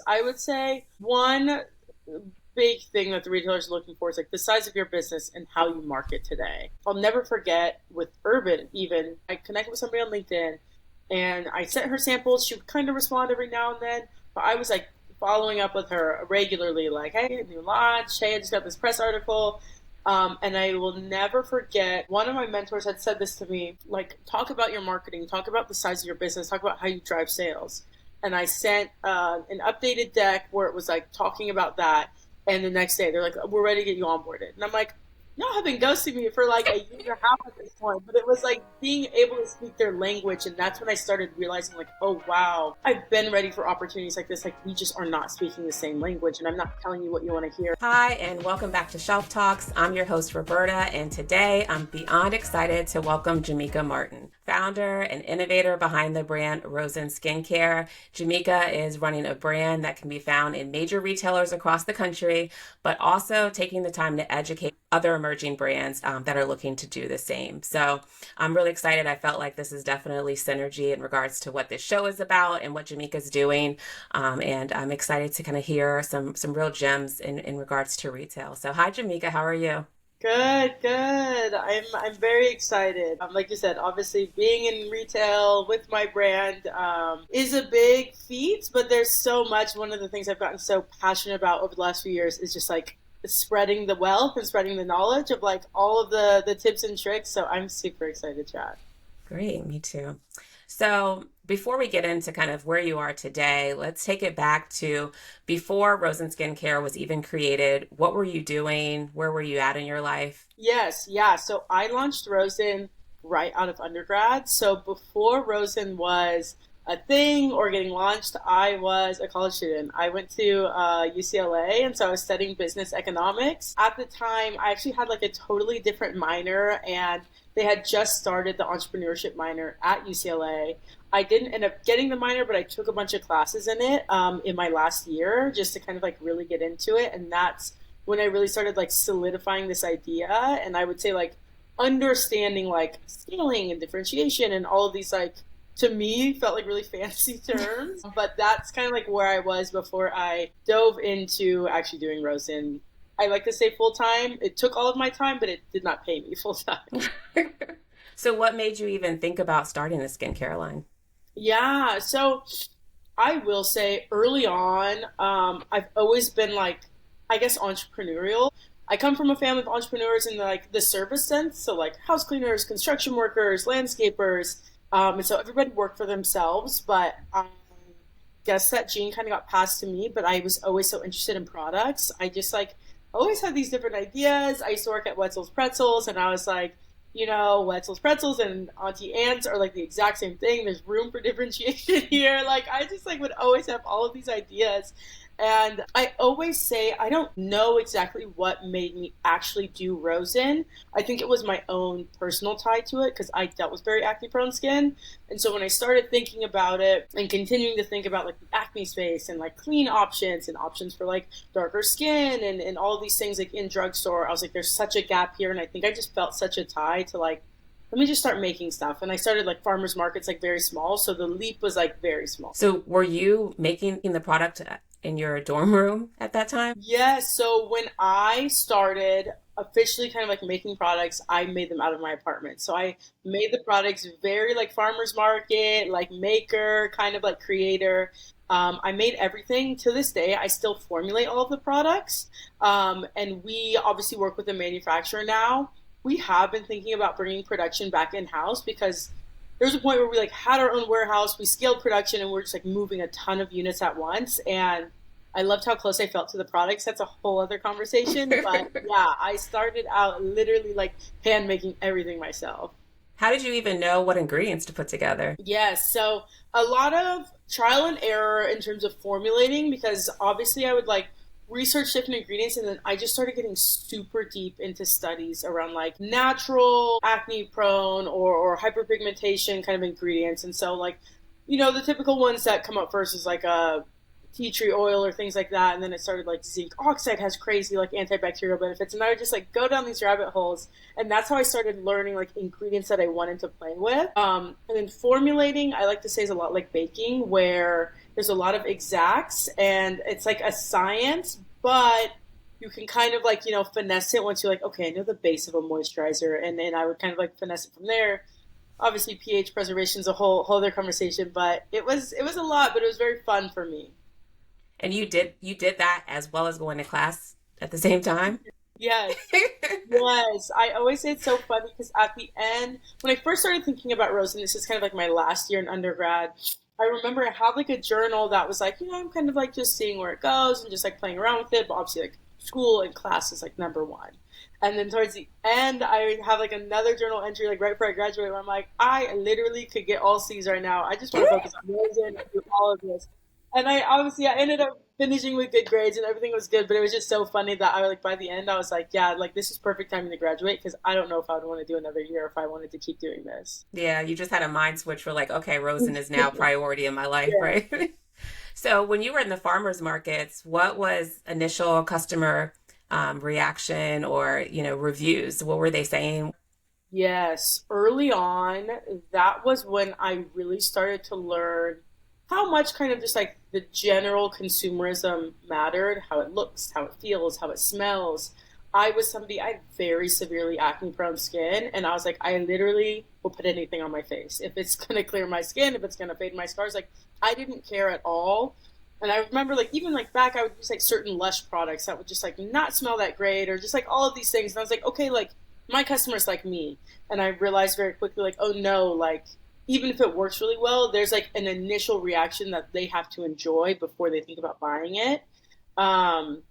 I would say one big thing that the retailers are looking for is like the size of your business and how you market today. I'll never forget with Urban, even I connected with somebody on LinkedIn and I sent her samples. She would kind of respond every now and then, but I was like following up with her regularly, like, hey, new launch. Hey, I just got this press article. And I will never forget, one of my mentors had said this to me, like, talk about your marketing, talk about the size of your business, talk about how you drive sales. And I sent an updated deck where it was like talking about that. And the next day they're like, we're ready to get you onboarded. And I'm like, y'all have been ghosting me for like a year and a half at this point. But it was like being able to speak their language. And that's when I started realizing like, oh, wow, I've been ready for opportunities like this. Like we just are not speaking the same language. And I'm not telling you what you want to hear. Hi, and welcome back to Shelf Talks. I'm your host, Roberta, and today I'm beyond excited to welcome Jamika Martin, founder and innovator behind the brand Rosen Skincare. Jamika is running a brand that can be found in major retailers across the country, but also taking the time to educate other emerging brands that are looking to do the same. So I'm really excited. I felt like this is definitely synergy in regards to what this show is about and what Jamika's doing. And I'm excited to kind of hear some real gems in regards to retail. So hi, Jamika, how are you? Good, good. I'm very excited. Like you said, obviously being in retail with my brand is a big feat, but there's so much. One of the things I've gotten so passionate about over the last few years is just like spreading the wealth and spreading the knowledge of like all of the tips and tricks. So I'm super excited to chat. Great, me too. So before we get into kind of where you are today, let's take it back to before Rosen Skincare was even created. What were you doing? Where were you at in your life? Yes, yeah. So I launched Rosen right out of undergrad. So before Rosen was a thing or getting launched, I was a college student. I went to UCLA, and so I was studying business economics. At the time, I actually had like a totally different minor, and they had just started the entrepreneurship minor at UCLA. I didn't end up getting the minor, but I took a bunch of classes in it in my last year just to kind of like really get into it. And that's when I really started like solidifying this idea. And I would say like understanding like scaling and differentiation and all of these like to me felt like really fancy terms. But that's kind of like where I was before I dove into actually doing Rosen. I like to say full time. It took all of my time, but it did not pay me full time. So what made you even think about starting a skincare line? Yeah, so I will say early on, I've always been like, I guess, entrepreneurial. I come from a family of entrepreneurs in like the service sense, so like house cleaners, construction workers, landscapers, and so everybody worked for themselves. But I guess that gene kind of got passed to me. But I was always so interested in products. I just like always had these different ideas. I used to work at Wetzel's Pretzels, and I was like, Wetzel's Pretzels and Auntie Anne's are like the exact same thing. There's room for differentiation here. Like I just like would always have all of these ideas. And I always say I don't know exactly what made me actually do Rosen. I think it was my own personal tie to it because I dealt with very acne prone skin. And so when I started thinking about it and continuing to think about like the acne space and like clean options and options for like darker skin and all of these things like in drugstore, I was like, there's such a gap here. And I think I just felt such a tie to like, let me just start making stuff. And I started like farmers markets, like very small. So the leap was like very small. So were you making the product in your dorm room at that time? Yes. So when I started officially kind of like making products, I made them out of my apartment. So I made the products very like farmers market, like maker, kind of like creator. I made everything to this day. I still formulate all of the products. And we obviously work with a manufacturer now. We have been thinking about bringing production back in house because there was a point where we like had our own warehouse, we scaled production, and we're just like moving a ton of units at once. And I loved how close I felt to the products. That's a whole other conversation. But yeah, I started out literally like hand making everything myself. How did you even know what ingredients to put together? Yes, so a lot of trial and error in terms of formulating because obviously I would like research different ingredients and then I just started getting super deep into studies around like natural acne prone or hyperpigmentation kind of ingredients. And so like, the typical ones that come up first is like a tea tree oil or things like that. And then it started like zinc oxide has crazy like antibacterial benefits. And I would just like go down these rabbit holes. And that's how I started learning like ingredients that I wanted to play with. And then formulating, I like to say, is a lot like baking, where there's a lot of exacts and it's like a science, but you can kind of like, finesse it once you're like, okay, I know the base of a moisturizer. And then I would kind of like finesse it from there. Obviously pH preservation is a whole other conversation, but it was a lot, but it was very fun for me. And you did that as well as going to class at the same time? Yes. Yes, I always say it's so funny because at the end, when I first started thinking about Rosen, this is kind of like my last year in undergrad. I remember I had like a journal that was like, I'm kind of like just seeing where it goes and just like playing around with it. But obviously, like school and class is like number one. And then towards the end, I have like another journal entry like right before I graduate where I'm like, I literally could get all C's right now. I just want to focus on Rosen and do all of this. And I ended up finishing with good grades and everything was good, but it was just so funny that I like by the end I was like, yeah, like this is perfect timing to graduate because I don't know if I would want to do another year if I wanted to keep doing this. Yeah, you just had a mind switch for like, okay, Rosen is now priority in my life, Yeah. right? So when you were in the farmers markets, what was initial customer reaction or, reviews? What were they saying? Yes, early on, that was when I really started to learn how much kind of just like the general consumerism mattered, how it looks, how it feels, how it smells. I was somebody, I had very severely acne prone skin, and I was like, I literally will put anything on my face. If it's gonna clear my skin, if it's gonna fade my scars, like I didn't care at all. And I remember like even like back I would use like certain Lush products that would just like not smell that great or just like all of these things. And I was like, okay, like my customers like me. And I realized very quickly like, oh no, like even if it works really well, there's like an initial reaction that they have to enjoy before they think about buying it. Um,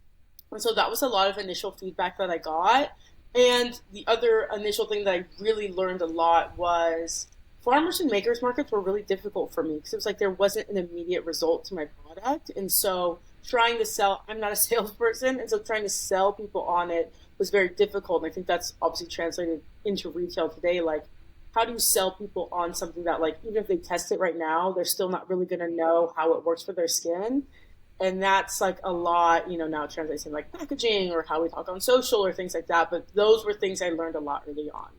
and so that was a lot of initial feedback that I got. And the other initial thing that I really learned a lot was farmers and makers markets were really difficult for me because it was like there wasn't an immediate result to my product. And so trying to sell, I'm not a salesperson. And so trying to sell people on it was very difficult. And I think that's obviously translated into retail today. Like, how do you sell people on something that, like, even if they test it right now, they're still not really going to know how it works for their skin? And that's like a lot, now translates in like packaging or how we talk on social or things like that. But those were things I learned a lot early on.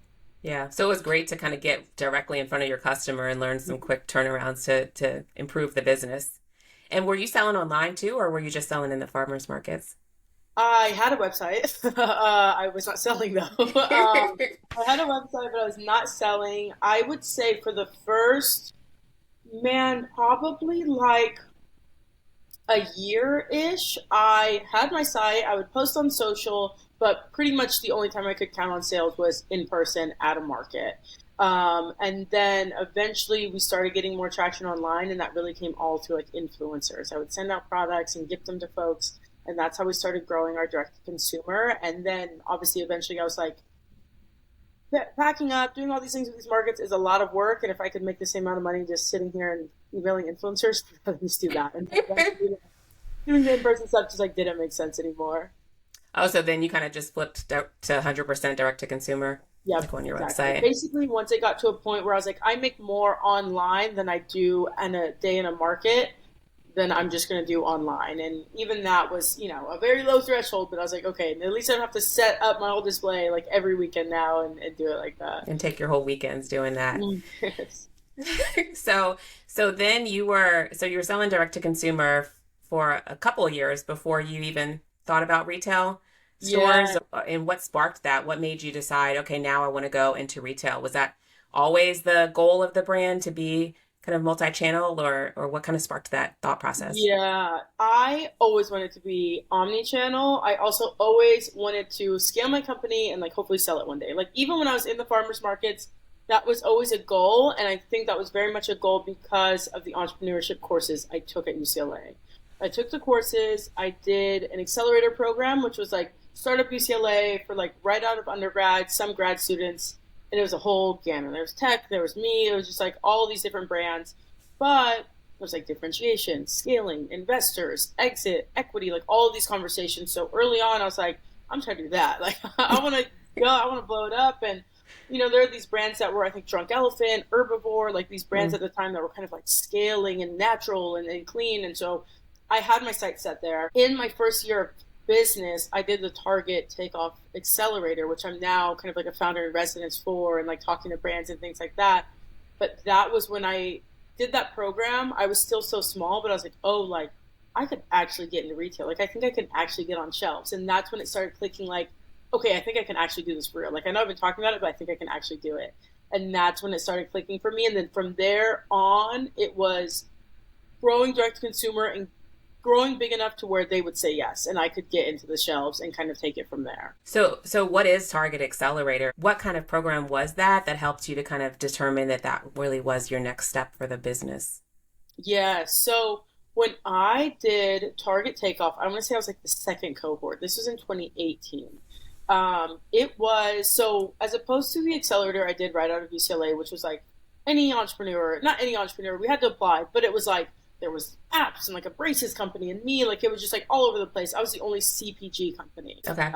Yeah. So it was great to kind of get directly in front of your customer and learn some quick turnarounds to improve the business. And were you selling online too, or were you just selling in the farmers markets? I had a website. I was not selling though. I had a website, but I was not selling. I would say for the first, man, probably like a year-ish, I had my site. I would post on social, but pretty much the only time I could count on sales was in person at a market. And then eventually we started getting more traction online, and that really came all through like influencers. I would send out products and gift them to folks, and that's how we started growing our direct to consumer. And then obviously eventually I was like, packing up, doing all these things with these markets is a lot of work, and if I could make the same amount of money just sitting here and emailing influencers, I'd just do that. And doing the in-person stuff just like didn't make sense anymore. Oh, so then you kind of just flipped to 100% direct to consumer, Yep, like on your exactly. website. Basically, once it got to a point where I was like, I make more online than I do in a day in a market, then I'm just going to do online. And even that was, a very low threshold, but I was like, okay, at least I don't have to set up my whole display like every weekend now and do it like that. And take your whole weekends doing that. Yes. So then you were selling direct to consumer for a couple of years before you even thought about retail stores. Yeah. And what sparked that? What made you decide, okay, now I want to go into retail? Was that always the goal of the brand to be kind of multi-channel, or what kind of sparked that thought process? Yeah, I always wanted to be omni-channel. I also always wanted to scale my company and like hopefully sell it one day. Like even when I was in the farmers markets, that was always a goal, and I think that was very much a goal because of the entrepreneurship courses I took at UCLA. I took the courses, I did an accelerator program, which was like startup UCLA for like right out of undergrad, some grad students, and it was a whole gamut. There was tech, there was me, it was just like all these different brands. But there's like differentiation, scaling, investors, exit, equity, like all of these conversations. So early on, I was like, I'm trying to do that. Like, I want to go, I want to blow it up. And, there are these brands that were, I think, Drunk Elephant, Herbivore, like these brands Mm. at the time that were kind of like scaling and natural and clean. And so I had my sights set there. In my first year of business, I did the Target Takeoff Accelerator, which I'm now kind of like a founder in residence for and like talking to brands and things like that. But that was when I did that program. I was still so small, but I was like, oh, like I could actually get into retail. Like I think I can actually get on shelves. And that's when it started clicking like, okay, I think I can actually do this for real. Like I know I've been talking about it, but I think I can actually do it. And that's when it started clicking for me. And then from there on, it was growing direct to consumer and growing big enough to where they would say yes and I could get into the shelves and kind of take it from there. So what is Target Accelerator? What kind of program was that helped you to kind of determine that that really was your next step for the business? Yeah, so when I did Target Takeoff, I want to say I was like the second cohort. This was in 2018. It was so as opposed to the accelerator I did right out of UCLA, which was like any entrepreneur, not any entrepreneur, we had to apply, but it was like there was apps and like a braces company and me, like it was just like all over the place. I was the only CPG company. Okay.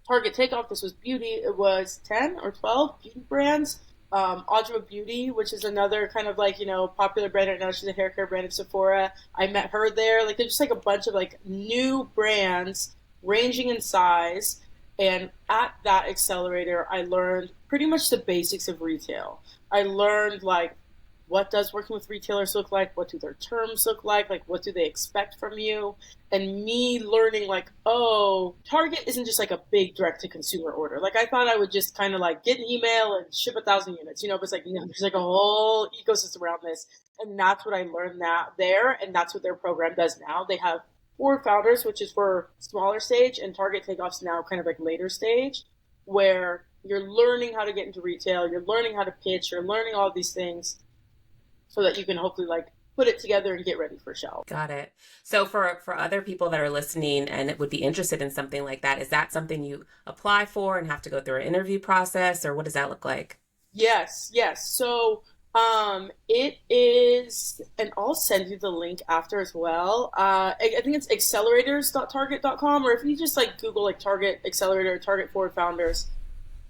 Target Takeoff, this was beauty. It was 10 or 12 beauty brands. Audra Beauty, which is another kind of like, popular brand right now. She's a hair care brand of Sephora. I met her there. Like, there's just like a bunch of like new brands ranging in size. And at that accelerator, I learned pretty much the basics of retail. I learned like what does working with retailers look like? What do their terms look like? Like, what do they expect from you? And me learning, like, oh, Target isn't just like a big direct to consumer order. Like, I thought I would just kind of like get an email and ship 1,000 units, but it's like, there's like a whole ecosystem around this. And that's what I learned there. And that's what their program does now. They have 4 founders, which is for smaller stage, and Target Takeoff's now kind of like later stage, where you're learning how to get into retail, you're learning how to pitch, you're learning all these things so that you can hopefully like put it together and get ready for shelf. Got it. So for other people that are listening and would be interested in something like that, is that something you apply for and have to go through an interview process, or what does that look like? Yes. So it is, and I'll send you the link after as well. I think it's accelerators.target.com, or if you just like Google like Target Accelerator, Target Forward Founders,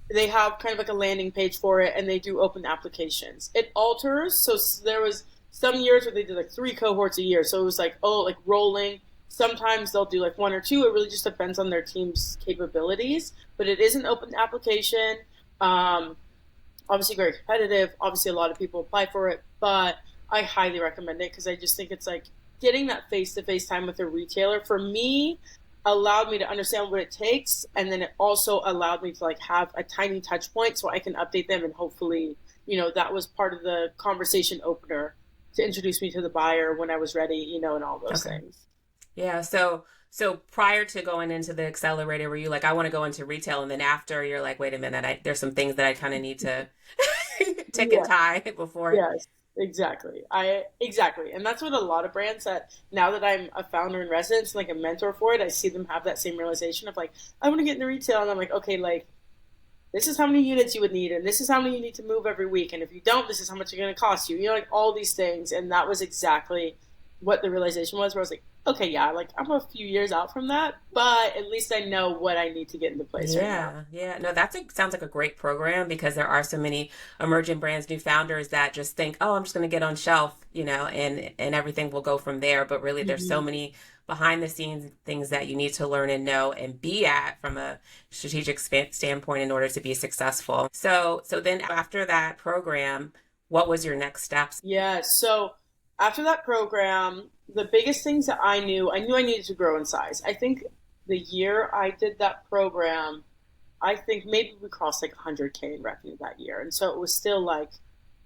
they have kind of like a landing page for it, and they do open applications. It alters. So there was some years where they did like 3 cohorts a year. So it was like, like rolling. Sometimes they'll do like 1 or 2. It really just depends on their team's capabilities. But it is an open application. Obviously very competitive. Obviously a lot of people apply for it, but I highly recommend it because I just think it's like getting that face-to-face time with a retailer for me allowed me to understand what it takes, and then it also allowed me to like have a tiny touch point so I can update them, and hopefully that was part of the conversation opener to introduce me to the buyer when I was ready, and all those things. Yeah. So prior to going into the accelerator, were you like, I want to go into retail, and then after you're like, wait a minute, there's some things that I kind of need to tick and tie before? Yes, exactly. Exactly. And that's what a lot of brands that now that I'm a founder in residence, like a mentor for it, I see them have that same realization of like, I want to get into retail. And I'm like, okay, like this is how many units you would need. And this is how many you need to move every week. And if you don't, this is how much it's going to cost you, like all these things. And that was exactly what the realization was, where I was like, okay, yeah, like I'm a few years out from that, but at least I know what I need to get into place right now. Yeah. No, sounds like a great program, because there are so many emerging brands, new founders that just think, oh, I'm just going to get on shelf, and everything will go from there. But really, there's so many behind the scenes things that you need to learn and know and be at from a strategic standpoint in order to be successful. So then after that program, what was your next steps? Yeah. So after that program, the biggest things that I knew I needed to grow in size. I think the year I did that program, I think maybe we crossed like 100K in revenue that year. And so it was still like,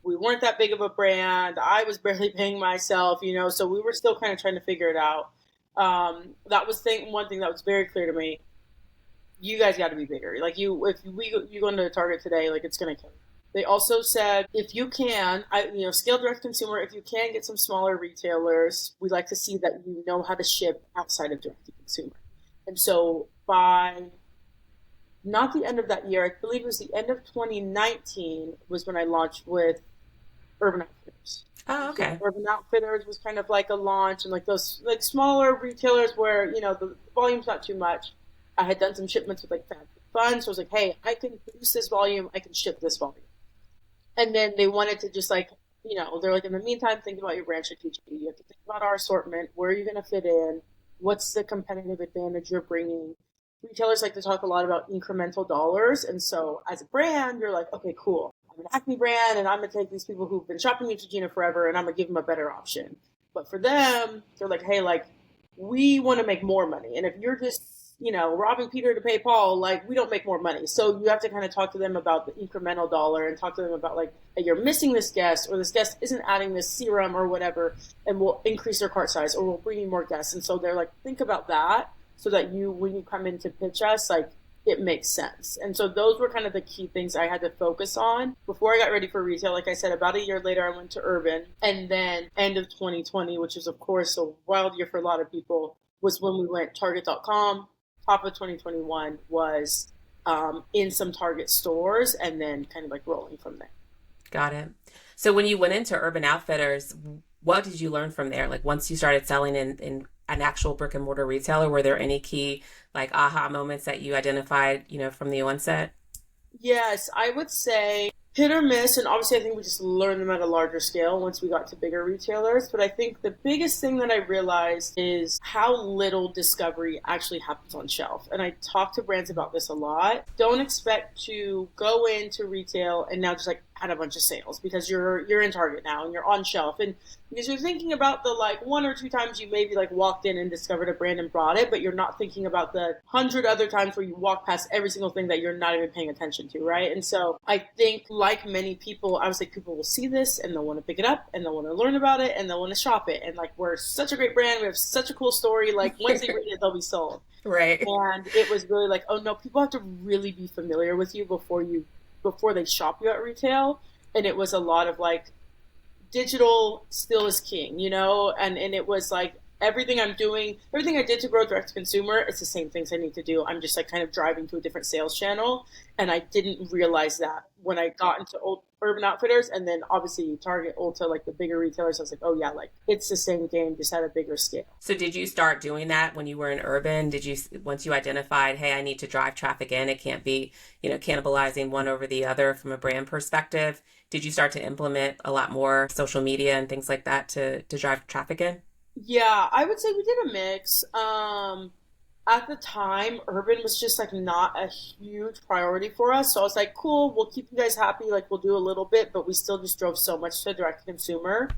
we weren't that big of a brand. I was barely paying myself, so we were still kind of trying to figure it out. That was one thing that was very clear to me. You guys got to be bigger. Like if you go into a Target today, like it's going to kill you. They also said, if you can, scale direct consumer, if you can get some smaller retailers, we like to see that you know how to ship outside of direct to consumer. And so by not the end of that year, I believe it was the end of 2019 was when I launched with Urban Outfitters. Oh, okay. So Urban Outfitters was kind of like a launch, and like those like smaller retailers where, the volume's not too much. I had done some shipments with like Fab Fun, so I was like, hey, I can produce this volume, I can ship this volume. And then they wanted to just like they're like, in the meantime, think about your brand strategy. You have to think about our assortment. Where are you going to fit in? What's the competitive advantage you're bringing? Retailers like to talk a lot about incremental dollars. And so as a brand, you're like, okay, cool. I'm an Acme brand and I'm going to take these people who've been shopping Neutrogena forever and I'm going to give them a better option. But for them, they're like, hey, like, we want to make more money. And if you're just, robbing Peter to pay Paul, like, we don't make more money. So you have to kind of talk to them about the incremental dollar and talk to them about, like, hey, you're missing this guest, or this guest isn't adding this serum or whatever, and we'll increase their cart size, or we'll bring you more guests. And so they're like, think about that so that when you come in to pitch us, like, it makes sense. And so those were kind of the key things I had to focus on before I got ready for retail. Like I said, about a year later, I went to Urban. And then end of 2020, which is, of course, a wild year for a lot of people, was when we went Target.com. Top of 2021 was in some Target stores and then kind of like rolling from there. Got it. So when you went into Urban Outfitters, what did you learn from there? Like once you started selling in an actual brick and mortar retailer, were there any key like aha moments that you identified, from the onset? Yes, I would say hit or miss. And obviously, I think we just learned them at a larger scale once we got to bigger retailers. But I think the biggest thing that I realized is how little discovery actually happens on shelf. And I talk to brands about this a lot. Don't expect to go into retail and now just like add a bunch of sales because you're in Target now and you're on shelf. And because you're thinking about the like one or two times you maybe like walked in and discovered a brand and brought it, but you're not thinking about the 100 other times where you walk past every single thing that you're not even paying attention to, right? And so I think like many people, I was like, people will see this and they'll want to pick it up and they'll want to learn about it and they'll want to shop it. And like, we're such a great brand. We have such a cool story. Like once they read it, they'll be sold. Right. And it was really like, oh no, people have to really be familiar with you before they shop you at retail. And it was a lot of like, digital still is king, and it was like everything I'm doing, everything I did to grow direct to consumer, it's the same things I need to do. I'm just like kind of driving to a different sales channel. And I didn't realize that when I got into Urban Outfitters and then obviously Target, Ulta, like the bigger retailers, I was like, oh yeah, like it's the same game, just at a bigger scale. So did you start doing that when you were in Urban? Once you identified, hey, I need to drive traffic in, it can't be, cannibalizing one over the other from a brand perspective. Did you start to implement a lot more social media and things like that to drive traffic in? Yeah, I would say we did a mix. At the time, Urban was just like not a huge priority for us. So I was like, cool, we'll keep you guys happy. Like we'll do a little bit, but we still just drove so much to direct to consumer.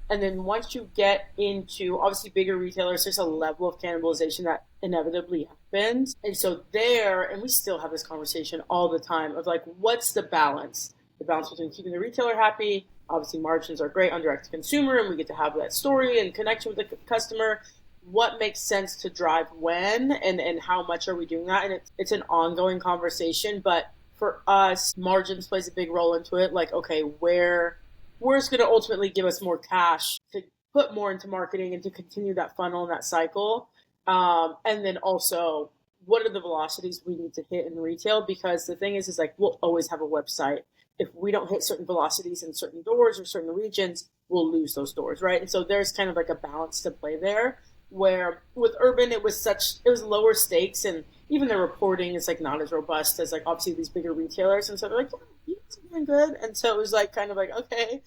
And then once you get into obviously bigger retailers, there's a level of cannibalization that inevitably happens. And so and we still have this conversation all the time of like, what's the balance? The balance between keeping the retailer happy. Obviously, margins are great on direct to consumer, and we get to have that story and connection with the customer. What makes sense to drive when, and how much are we doing that? And it's an ongoing conversation. But for us, margins plays a big role into it. Like, okay, where's going to ultimately give us more cash to put more into marketing and to continue that funnel and that cycle? And then also, what are the velocities we need to hit in retail? Because the thing is like we'll always have a website. If we don't hit certain velocities in certain doors or certain regions, we'll lose those doors, right? And so there's kind of like a balance to play there where with Urban, it was lower stakes and even the reporting is like not as robust as like obviously these bigger retailers. And so they're like, yeah, you guys are doing good. And so it was like kind of like, okay,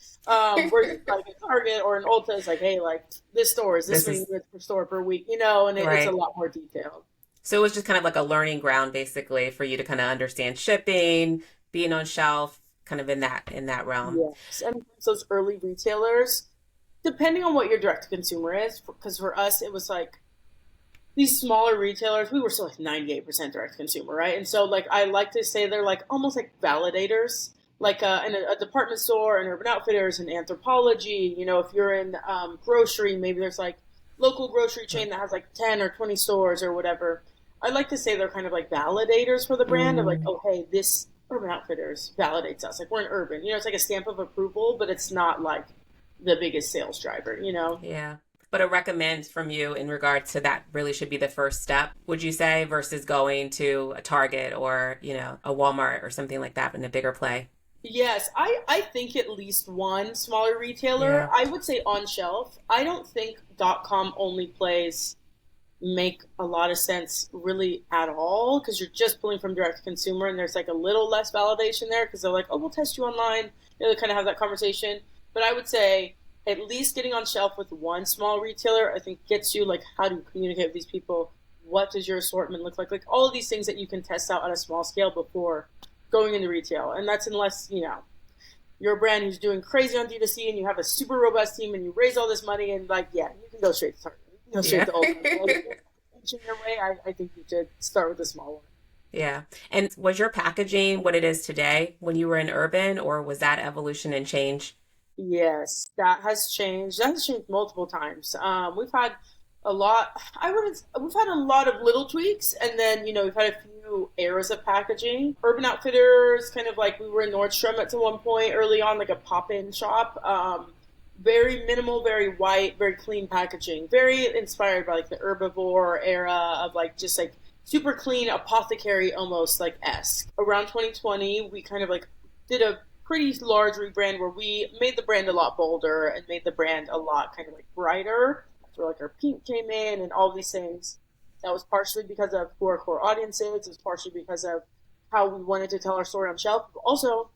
we're like a Target or an Ulta is like, hey, like this store is this many goods per store per week, and it's a lot more detailed. So it was just kind of like a learning ground basically for you to kind of understand shipping, being on shelf, kind of in that realm. Yes, and those early retailers, depending on what your direct to consumer is, because for us it was like these smaller retailers, we were still like 98% direct to consumer, right? And so like I like to say they're like almost like validators, like in a department store, and Urban Outfitters, and Anthropology. If you're in grocery, maybe there's like local grocery chain that has like 10 or 20 stores or whatever. I like to say they're kind of like validators for the brand of like, oh hey, this Urban Outfitters validates us. Like we're in Urban, it's like a stamp of approval, but it's not like the biggest sales driver, Yeah. But a recommend from you in regards to that really should be the first step, would you say, versus going to a Target or, a Walmart or something like that in a bigger play? Yes, I think at least one smaller retailer, Yeah. I would say on shelf. I don't think .com only plays make a lot of sense really at all because you're just pulling from direct to consumer and there's like a little less validation there because they're like, oh, we'll test you online. They kind of have that conversation. But I would say at least getting on shelf with one small retailer, I think gets you like, how do you communicate with these people? What does your assortment look like? Like all of these things that you can test out on a small scale before going into retail. And that's unless, you're a brand who's doing crazy on D2C and you have a super robust team and you raise all this money and like, yeah, you can go straight to Target. You can go straight Yeah. to Ulta. Like, in your way, I think you should start with a small one. Yeah. And was your packaging what it is today when you were in urban, or was that evolution and change? Yes, that has changed. That has changed multiple times. We've had a lot. I wouldn't. We've had a lot of little tweaks, and then we've had a few eras of packaging. Urban Outfitters, kind of like we were in Nordstrom at one point early on, like a pop-in shop. Very minimal, very white, very clean packaging. Very inspired by like the herbivore era of like just like super clean apothecary almost like esque. Around 2020, we kind of like did a pretty large rebrand where we made the brand a lot bolder and made the brand a lot kind of like brighter. That's where like our pink came in and all these things. That was partially because of who our core audience is. It was partially because of how we wanted to tell our story on shelf. But also,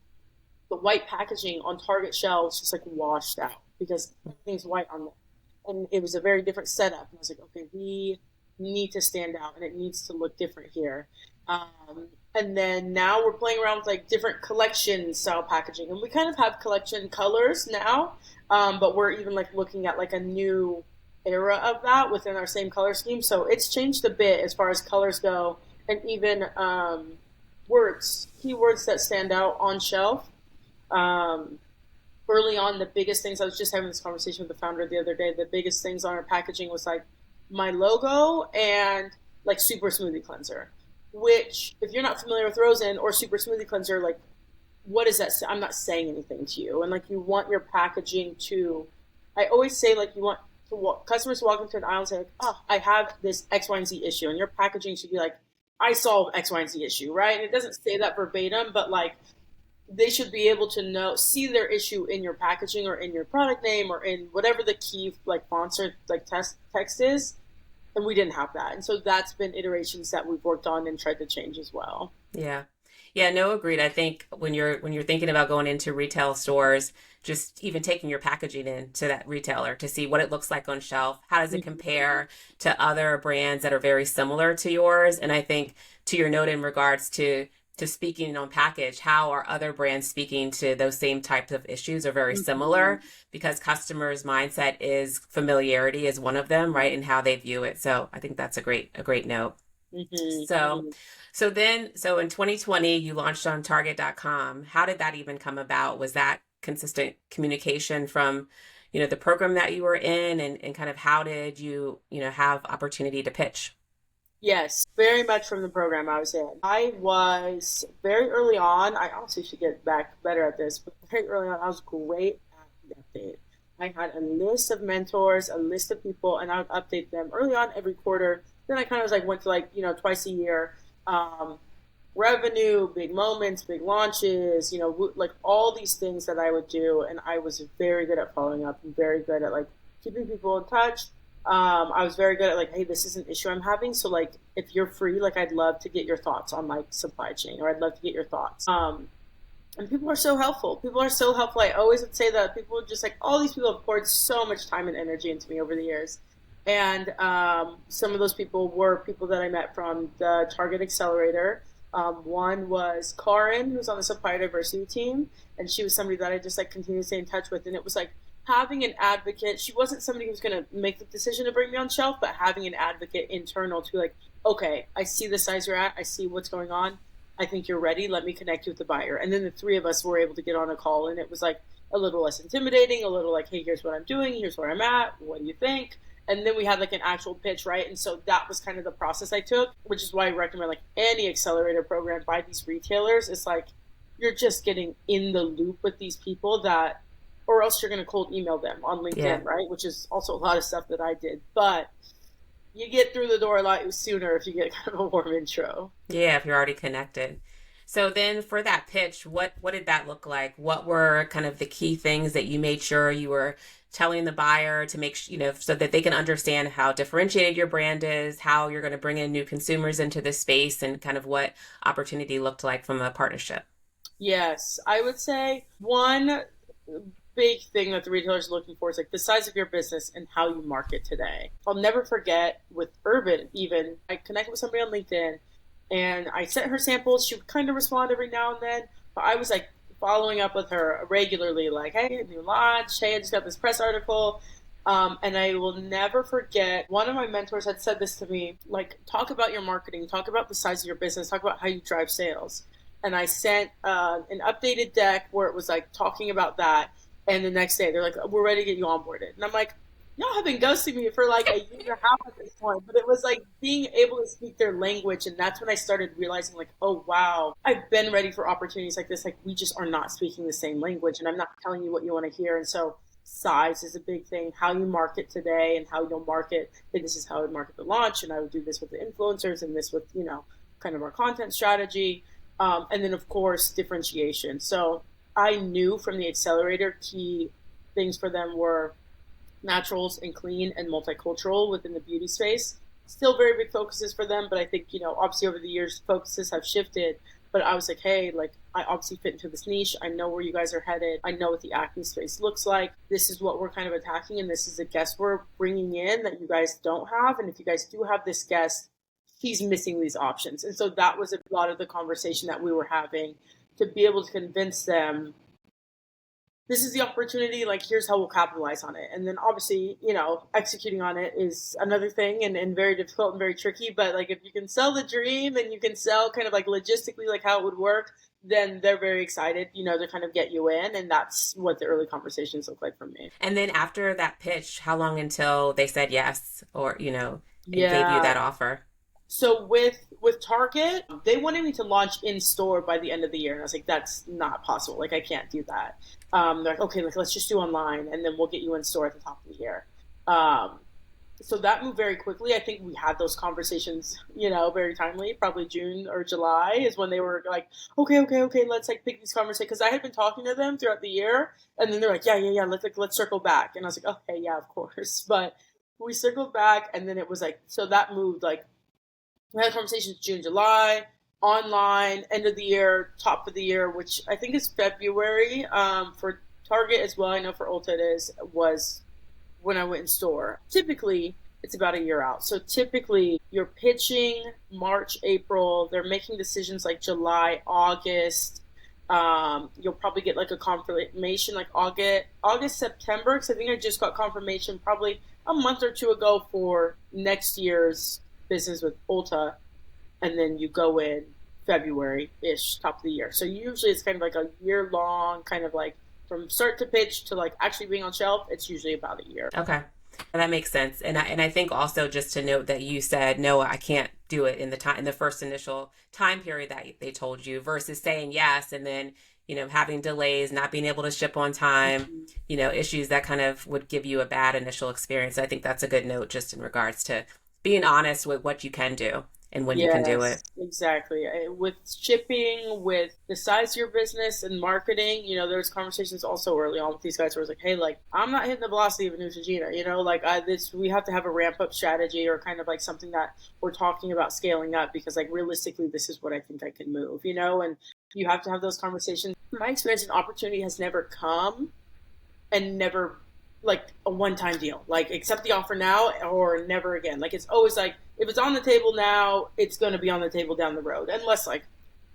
the white packaging on Target shelves just like washed out because everything's white on them. And it was a very different setup. And I was like, okay, we need to stand out and it needs to look different here. And then now we're playing around with like different collection style packaging, and we kind of have collection colors now, but we're even like looking at like a new era of that within our same color scheme. So it's changed a bit as far as colors go, and even keywords that stand out on shelf. Um, Early on, the biggest things, I was just having this conversation with the founder the other day. The biggest things on our packaging was like my logo and like super smoothie cleanser, which if you're not familiar with Rosen or super smoothie cleanser, like what is that? I'm not saying anything to you. And like you want your packaging to, I always say like you want to customers to walk into an aisle and say like, oh, I have this X, Y, and Z issue. And your packaging should be like, I solve X, Y, and Z issue, right? And it doesn't say that verbatim, but like they should be able to see their issue in your packaging or in your product name or in whatever the key like fonts or like text is. And we didn't have that. And so that's been iterations that we've worked on and tried to change as well. Yeah. Yeah, no, agreed. I think when you're thinking about going into retail stores, just even taking your packaging in to that retailer to see what it looks like on shelf, how does it compare to other brands that are very similar to yours? And I think to your note in regards to speaking on package, how are other brands speaking to those same types of issues are very Mm-hmm. similar because customers' mindset is familiarity is one of them, right? And how they view it. So I think that's a great note. So, Mm-hmm. so in 2020, you launched on Target.com. How did that even come about? Was that consistent communication from, the program that you were in, and kind of how did you, have opportunity to pitch? Yes, very much from the program I was in. I was very early on. I honestly should get back better at this, but very early on, I was great at the update. I had a list of mentors, a list of people, and I would update them early on every quarter. Then I kind of was like went to like twice a year. Um, Revenue, big moments, big launches, like all these things that I would do, and I was very good at following up and very good at like keeping people in touch. I was very good at like, hey, this is an issue I'm having, so like if you're free, like I'd love to get your thoughts on like supply chain, or I'd love to get your thoughts. And people are so helpful. People are so helpful. I always would say that people would just like all these people have poured so much time and energy into me over the years. And some of those people were people that I met from the Target Accelerator. One was Karin, who's on the supplier diversity team, and she was somebody that I just like continue to stay in touch with. And it was like having an advocate. She wasn't somebody who was going to make the decision to bring me on shelf, but having an advocate internal to like, okay, I see the size you're at. I see what's going on. I think you're ready. Let me connect you with the buyer. And then the three of us were able to get on a call, and it was like a little less intimidating, a little like, hey, here's what I'm doing. Here's where I'm at. What do you think? And then we had like an actual pitch, right? And so that was kind of the process I took, which is why I recommend like any accelerator program by these retailers. It's like you're just getting in the loop with these people that, or else you're going to cold email them on Yeah. LinkedIn, right? Which is also a lot of stuff that I did. But you get through the door a lot sooner if you get kind of a warm intro. Yeah, if you're already connected. So then for that pitch, what did that look like? What were kind of the key things that you made sure you were telling the buyer to make, so that they can understand how differentiated your brand is, how you're going to bring in new consumers into this space, and kind of what opportunity looked like from a partnership? Yes, I would say one, big thing that the retailers are looking for is like the size of your business and how you market today. I'll never forget with Urban, even I connected with somebody on LinkedIn and I sent her samples. She would kind of respond every now and then, but I was like following up with her regularly, like, hey, new launch. Hey, I just got this press article. And I will never forget, one of my mentors had said this to me, like, talk about your marketing, talk about the size of your business, talk about how you drive sales. And I sent an updated deck where it was like talking about that. And the next day they're like, we're ready to get you onboarded. And I'm like, y'all have been ghosting me for like a year and a half at this point. But it was like being able to speak their language. And that's when I started realizing like, oh, wow, I've been ready for opportunities like this. Like we just are not speaking the same language and I'm not telling you what you want to hear. And so size is a big thing, how you market today and how you'll market. Hey, this is how I would market the launch. And I would do this with the influencers and this with, kind of our content strategy. And then, of course, differentiation. So I knew from the Accelerator key things for them were naturals and clean and multicultural within the beauty space. Still very big focuses for them, but I think, obviously over the years, focuses have shifted. But I was like, hey, like, I obviously fit into this niche. I know where you guys are headed. I know what the acne space looks like. This is what we're kind of attacking, and this is a guest we're bringing in that you guys don't have. And if you guys do have this guest, he's missing these options. And so that was a lot of the conversation that we were having to be able to convince them this is the opportunity, like here's how we'll capitalize on it. And then obviously, executing on it is another thing and very difficult and very tricky. But like if you can sell the dream and you can sell kind of like logistically like how it would work, then they're very excited, to kind of get you in. And that's what the early conversations look like for me. And then after that pitch, how long until they said yes or, and gave you Yeah. that offer? So with Target, they wanted me to launch in store by the end of the year, and I was like, that's not possible. Like I can't do that. They're like, okay, like let's just do online, and then we'll get you in store at the top of the year. Um, so that moved very quickly. I think we had those conversations, very timely. Probably June or July is when they were like, okay, let's like pick these conversations because I had been talking to them throughout the year, and then they're like, yeah, let's circle back, and I was like, okay, yeah, of course, but we circled back, and then it was like, so that moved like we had conversations June, July, online, end of the year, top of the year, which I think is February for Target as well. I know for Ulta it was when I went in store. Typically, it's about a year out. So typically, you're pitching March, April. They're making decisions like July, August. You'll probably get like a confirmation like August, September, because I think I just got confirmation probably a month or two ago for next year's business with Ulta, and then you go in February-ish, top of the year. So usually it's kind of like a year-long, kind of like from start to pitch to like actually being on shelf, it's usually about a year. Okay. That makes sense. And I think also just to note that you said, no, I can't do it in the first initial time period that they told you versus saying yes and then, having delays, not being able to ship on time, issues that kind of would give you a bad initial experience. I think that's a good note just in regards to being honest with what you can do and when you can do it. Yes, exactly. With shipping, with the size of your business and marketing, there was conversations also early on with these guys where I was like, hey, like, I'm not hitting the velocity of a Neutrogena, we have to have a ramp up strategy or kind of like something that we're talking about scaling up because like realistically, this is what I think I can move, and you have to have those conversations. My experience, an opportunity has never come and never like a one-time deal, like accept the offer now or never again. Like it's always like if it's on the table now, it's going to be on the table down the road, unless like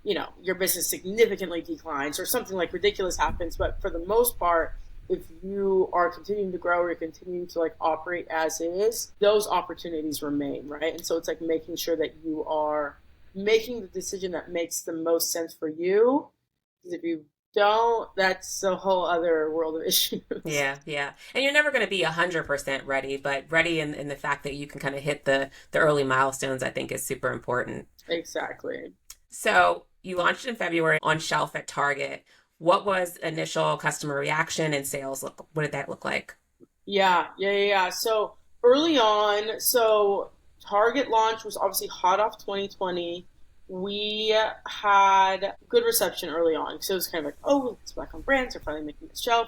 your business significantly declines or something like ridiculous happens. But for the most part, if you are continuing to grow or you're continuing to like operate as is, those opportunities remain, right? And so it's like making sure that you are making the decision that makes the most sense for you. Because if you don't, that's a whole other world of issues. Yeah, yeah. And you're never going to be 100% ready, but ready in the fact that you can kind of hit the early milestones, I think is super important. Exactly. So you launched in February on shelf at Target. What was initial customer reaction and sales look? What did that look like? Yeah. So early on, Target launch was obviously hot off 2020. We had good reception early on. So it was kind of like, oh, it's Black on brands. They're finally making the shelf.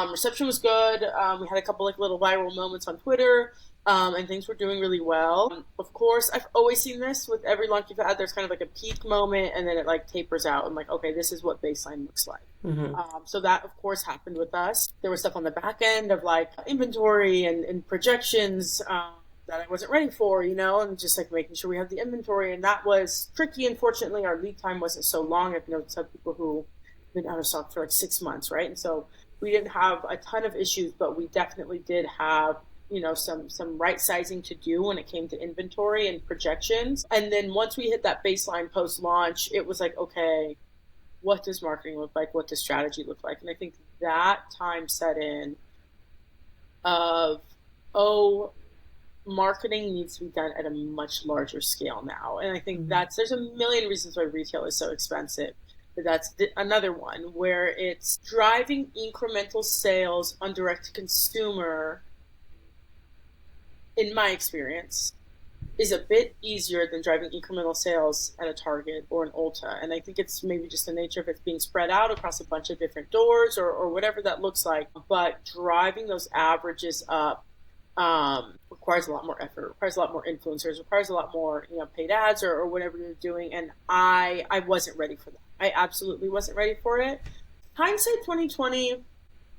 Reception was good. We had a couple like little viral moments on Twitter. And things were doing really well. Of course, I've always seen this with every launch you've had. There's kind of like a peak moment, and then it like tapers out. And like, okay, this is what baseline looks like. Mm-hmm. So that, of course, happened with us. There was stuff on the back end of like inventory and projections that I wasn't ready for, and just like making sure we had the inventory. And that was tricky. Unfortunately, our lead time wasn't so long. I've known some people who have been out of stock for like 6 months, right? And so we didn't have a ton of issues, but we definitely did have some right sizing to do when it came to inventory and projections. And then once we hit that baseline post launch, it was like, okay, what does marketing look like? What does strategy look like? And I think that time set in of, oh, marketing needs to be done at a much larger scale now. And I think Mm-hmm. there's a million reasons why retail is so expensive. But that's another one where it's driving incremental sales on direct to consumer, in my experience, is a bit easier than driving incremental sales at a Target or an Ulta. And I think it's maybe just the nature of it being spread out across a bunch of different doors or whatever that looks like. But driving those averages up requires a lot more effort, requires a lot more influencers, requires a lot more, paid ads or whatever you're doing. And I wasn't ready for that. I absolutely wasn't ready for it. Hindsight 2020,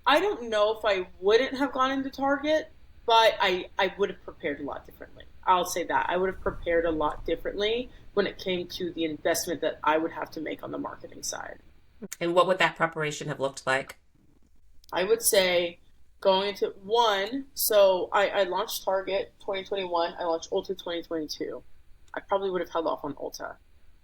I don't know if I wouldn't have gone into Target, but I would have prepared a lot differently. I'll say that. I would have prepared a lot differently when it came to the investment that I would have to make on the marketing side. And what would that preparation have looked like? I would say going into one, so I launched Target 2021, I launched Ulta 2022. I probably would have held off on Ulta.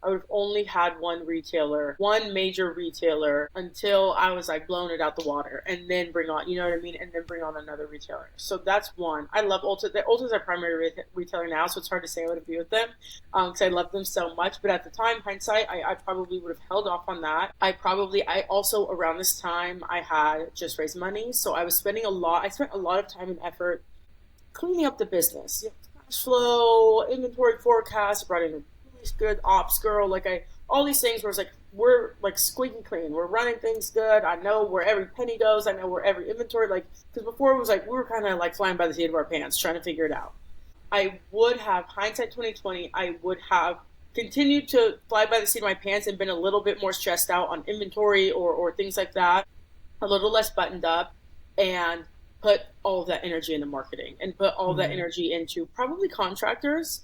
I would have only had one retailer, one major retailer until I was like blowing it out the water and then bring on, you know what I mean? And then bring on another retailer. So that's one. I love Ulta. Ulta's our primary retailer now, so it's hard to say I would have been with them because I love them so much. But at the time, hindsight, I probably would have held off on that. I also, around this time, I had just raised money. So I was spending a lot, I spent a lot of time and effort cleaning up the business. Cash flow, inventory forecast, brought in a good ops girl, all these things where it's like we're like squeaky clean, we're running things good, I know where every penny goes, I know where every inventory, because before it was like we were kind of like flying by the seat of our pants trying to figure it out. I would have, hindsight 2020, I would have continued to fly by the seat of my pants and been a little bit more stressed out on inventory or things like that, a little less buttoned up, and put all of that energy into marketing and put all of that Mm-hmm. energy into probably contractors.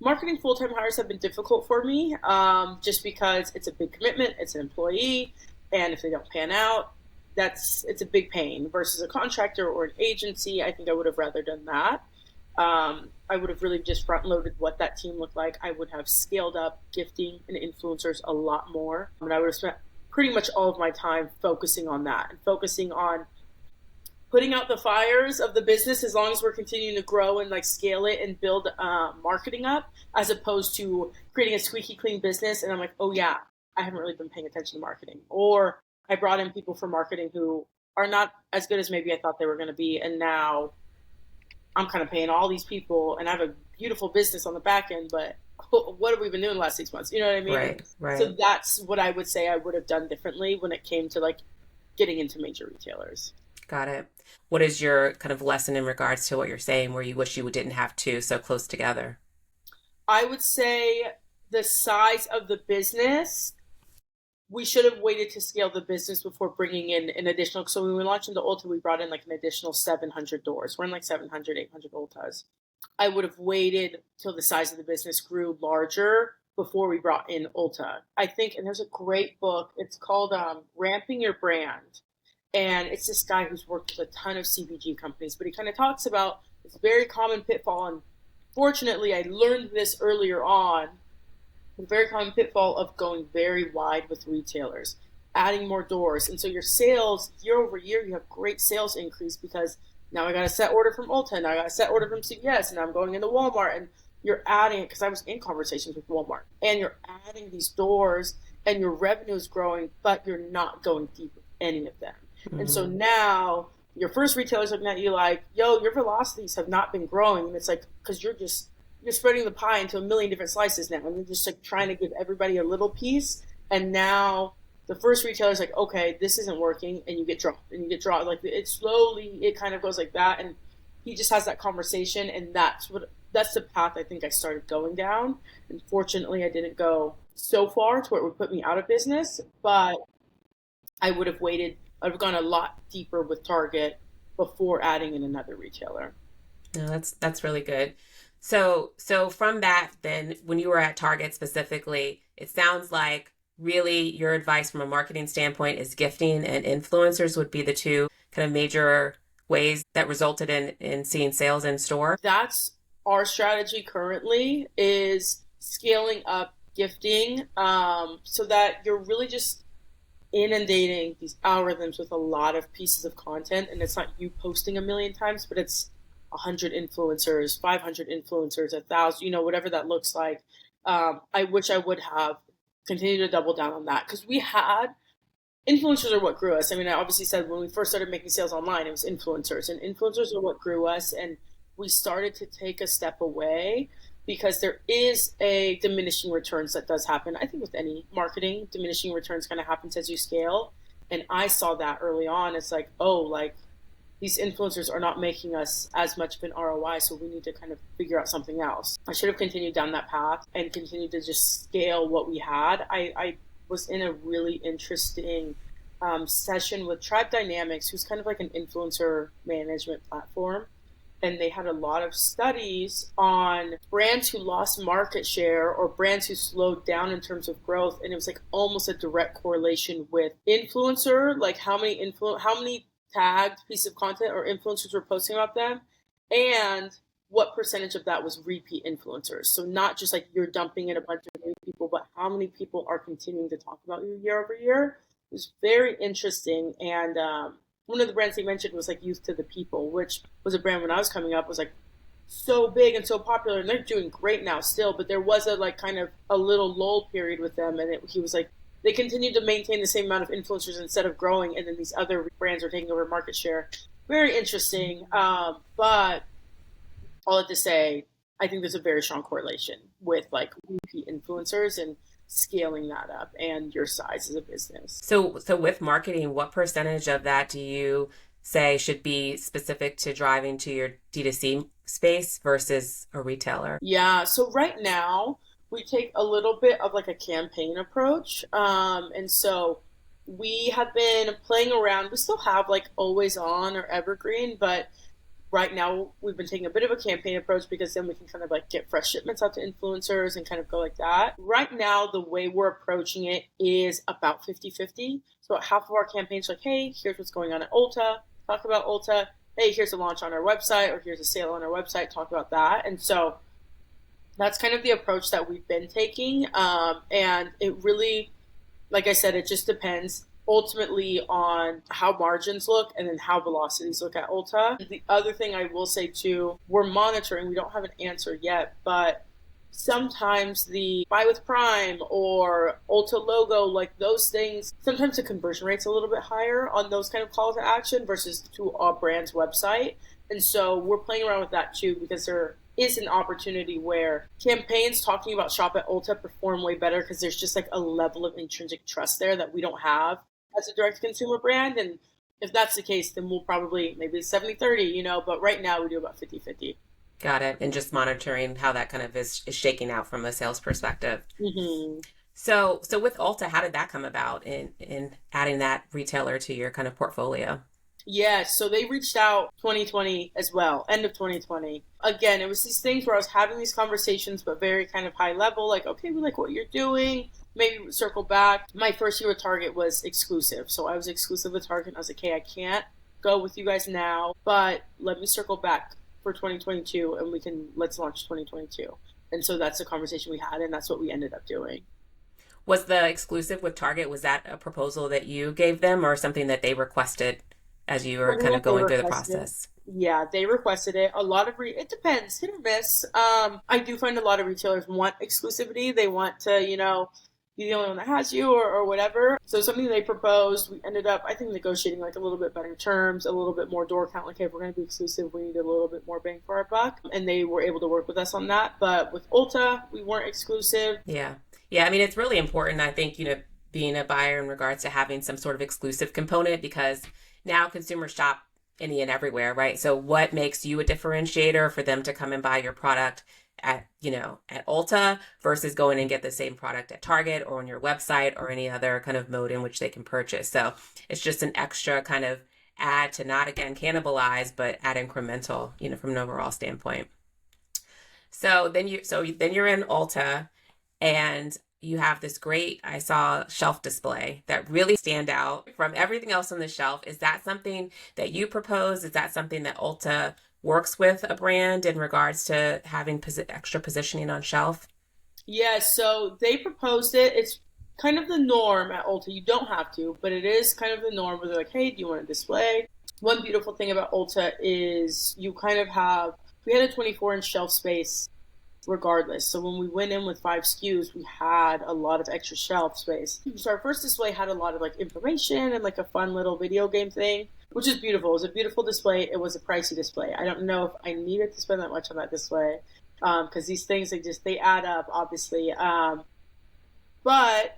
Marketing full-time hires have been difficult for me, just because it's a big commitment, it's an employee, and if they don't pan out, it's a big pain versus a contractor or an agency. I think I would have rather done that. I would have really just front loaded what that team looked like. I would have scaled up gifting and influencers a lot more, and I would have spent pretty much all of my time focusing on that and focusing on putting out the fires of the business as long as we're continuing to grow and like scale it and build marketing up, as opposed to creating a squeaky clean business. And I'm like, oh yeah, I haven't really been paying attention to marketing, or I brought in people for marketing who are not as good as maybe I thought they were going to be, and now I'm kind of paying all these people, and I have a beautiful business on the back end, but what have we been doing the last 6 months? You know what I mean? And Right, right. so that's what I would say I would have done differently when it came to like getting into major retailers. Got it. What is your kind of lesson in regards to what you're saying where you wish you didn't have two so close together? I would say the size of the business, we should have waited to scale the business before bringing in an additional. So when we launched into Ulta, we brought in like an additional 700 doors. We're in like 700, 800 Ultas. I would have waited till the size of the business grew larger before we brought in Ulta. I think, and there's a great book. It's called Ramping Your Brand. And it's this guy who's worked with a ton of CPG companies, but he kind of talks about this very common pitfall. And fortunately, I learned this earlier on, the very common pitfall of going very wide with retailers, adding more doors. And so your sales year over year, you have great sales increase because now I got a set order from Ulta, now I got a set order from CVS, and I'm going into Walmart. And you're adding, because I was in conversations with Walmart, and you're adding these doors and your revenue is growing, but you're not going deep with any of them. And so Mm-hmm. now your first retailer's looking at you like, yo, your velocities have not been growing. And it's like, because you're spreading the pie into a million different slices now, and you're just like trying to give everybody a little piece. And now the first retailer's like, okay, this isn't working, and you get dropped, and you get dropped. Like it slowly, it kind of goes like that. And he just has that conversation, and that's the path I think I started going down. And fortunately, I didn't go so far to where it would put me out of business, but I would have waited. I'd have gone a lot deeper with Target before adding in another retailer. No, that's really good. So from that, then when you were at Target specifically, it sounds like really your advice from a marketing standpoint is gifting and influencers would be the two kind of major ways that resulted in seeing sales in store. That's our strategy currently, is scaling up gifting, so that you're really just inundating these algorithms with a lot of pieces of content, and it's not you posting a million times, but it's 100 influencers, 500 influencers, 1,000, whatever that looks like. I wish I would have continued to double down on that, because we had influencers are what grew us. I mean, I obviously said when we first started making sales online, it was influencers, and influencers are what grew us. And we started to take a step away because there is a diminishing returns that does happen. I think with any marketing, diminishing returns kind of happens as you scale. And I saw that early on. It's like, oh, like these influencers are not making us as much of an ROI, so we need to kind of figure out something else. I should have continued down that path and continued to just scale what we had. I was in a really interesting session with Tribe Dynamics, who's kind of like an influencer management platform. And they had a lot of studies on brands who lost market share or brands who slowed down in terms of growth. And it was like almost a direct correlation with influencer, like how many tagged pieces of content or influencers were posting about them, and what percentage of that was repeat influencers. So not just like you're dumping in a bunch of new people, but how many people are continuing to talk about you year over year. It was very interesting. And one of the brands they mentioned was like Youth to the People, which was a brand when I was coming up was like so big and so popular, and they're doing great now still. But there was a like kind of a little lull period with them, and he was like they continued to maintain the same amount of influencers instead of growing, and then these other brands are taking over market share. Very interesting, but all that to say, I think there's a very strong correlation with like repeat influencers and scaling that up and your size as a business. So with marketing, what percentage of that do you say should be specific to driving to your D2C space versus a retailer? Yeah, so right now we take a little bit of like a campaign approach. And so we have been playing around. We still have like always on or evergreen, but right now we've been taking a bit of a campaign approach because then we can kind of like get fresh shipments out to influencers and kind of go like that. Right now, the way we're approaching it is about 50-50. So about half of our campaigns are like, hey, here's what's going on at Ulta. Talk about Ulta. Hey, here's a launch on our website, or here's a sale on our website. Talk about that. And so that's kind of the approach that we've been taking. And it really, like I said, it just depends ultimately on how margins look and then how velocities look at Ulta. The other thing I will say too, we're monitoring, we don't have an answer yet, but sometimes the buy with Prime or Ulta logo, like those things, sometimes the conversion rate's a little bit higher on those kind of calls to action versus to a brand's website. And so we're playing around with that too, because there is an opportunity where campaigns talking about shop at Ulta perform way better because there's just like a level of intrinsic trust there that we don't have as a direct consumer brand. And if that's the case, then we'll probably maybe 70-30, but right now we do about 50-50. Got it. And just monitoring how that kind of is shaking out from a sales perspective. Mm-hmm. So with Ulta, how did that come about in adding that retailer to your kind of portfolio? Yeah, so they reached out 2020 as well, end of 2020. Again, it was these things where I was having these conversations, but very kind of high level, like, okay, we like what you're doing. Maybe circle back. My first year with Target was exclusive. So I was exclusive with Target. And I was like, hey, I can't go with you guys now, but let me circle back for 2022 and let's launch 2022. And so that's the conversation we had, and that's what we ended up doing. Was the exclusive with Target, was that a proposal that you gave them or something that they requested as you were kind of going through the process? Yeah, they requested it. A lot of it depends, hit or miss. I do find a lot of retailers want exclusivity. They want to, be the only one that has you or whatever. So something they proposed, we ended up, I think, negotiating like a little bit better terms, a little bit more door count. Like, hey, if we're going to be exclusive, we need a little bit more bang for our buck. And they were able to work with us on that. But with Ulta, we weren't exclusive. Yeah. Yeah. I mean, it's really important, I think, being a buyer in regards to having some sort of exclusive component, because now consumers shop any and everywhere, right? So what makes you a differentiator for them to come and buy your product at, at Ulta versus going and get the same product at Target or on your website or any other kind of mode in which they can purchase. So it's just an extra kind of add to not again cannibalize, but add incremental, from an overall standpoint. So then you're in Ulta and you have this great, I saw shelf display that really stand out from everything else on the shelf. Is that something that you propose? Is that something that Ulta works with a brand in regards to having extra positioning on shelf? Yeah, so they proposed it. It's kind of the norm at Ulta. You don't have to, but it is kind of the norm where they're like, hey, do you want a display? One beautiful thing about Ulta is you kind of have, we had a 24-inch shelf space regardless. So when we went in with 5 SKUs, we had a lot of extra shelf space. So our first display had a lot of like information and like a fun little video game thing, which is beautiful. It was a beautiful display. It was a pricey display. I don't know if I needed to spend that much on that display because these things they add up obviously. But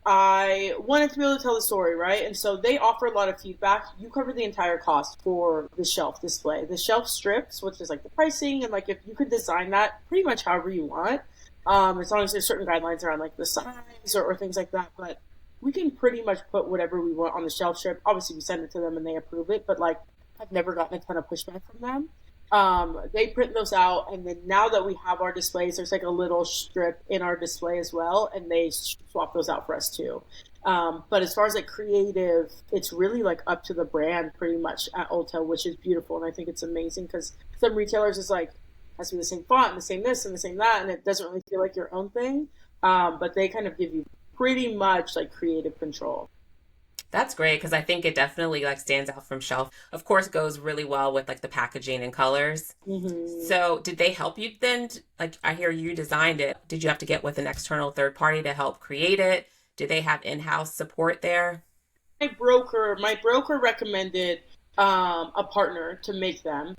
I wanted to be able to tell the story, right? And so they offer a lot of feedback. You cover the entire cost for the shelf display. The shelf strips, which is like the pricing, and like if you could design that pretty much however you want, as long as there's certain guidelines around like the size or things like that. But we can pretty much put whatever we want on the shelf strip. Obviously, we send it to them and they approve it, but like I've never gotten a ton of pushback from them. They print those out, and then now that we have our displays, there's like a little strip in our display as well, and they swap those out for us too. But as far as like creative, it's really like up to the brand pretty much at Ulta, which is beautiful, and I think it's amazing because some retailers is like has to be the same font, and the same this, and the same that, and it doesn't really feel like your own thing. But they kind of give you pretty much like creative control. That's great because I think it definitely like stands out from shelf. Of course, goes really well with like the packaging and colors. Mm-hmm. So, did they help you then? Like, I hear you designed it. Did you have to get with an external third party to help create it? Do they have in-house support there? My broker recommended a partner to make them.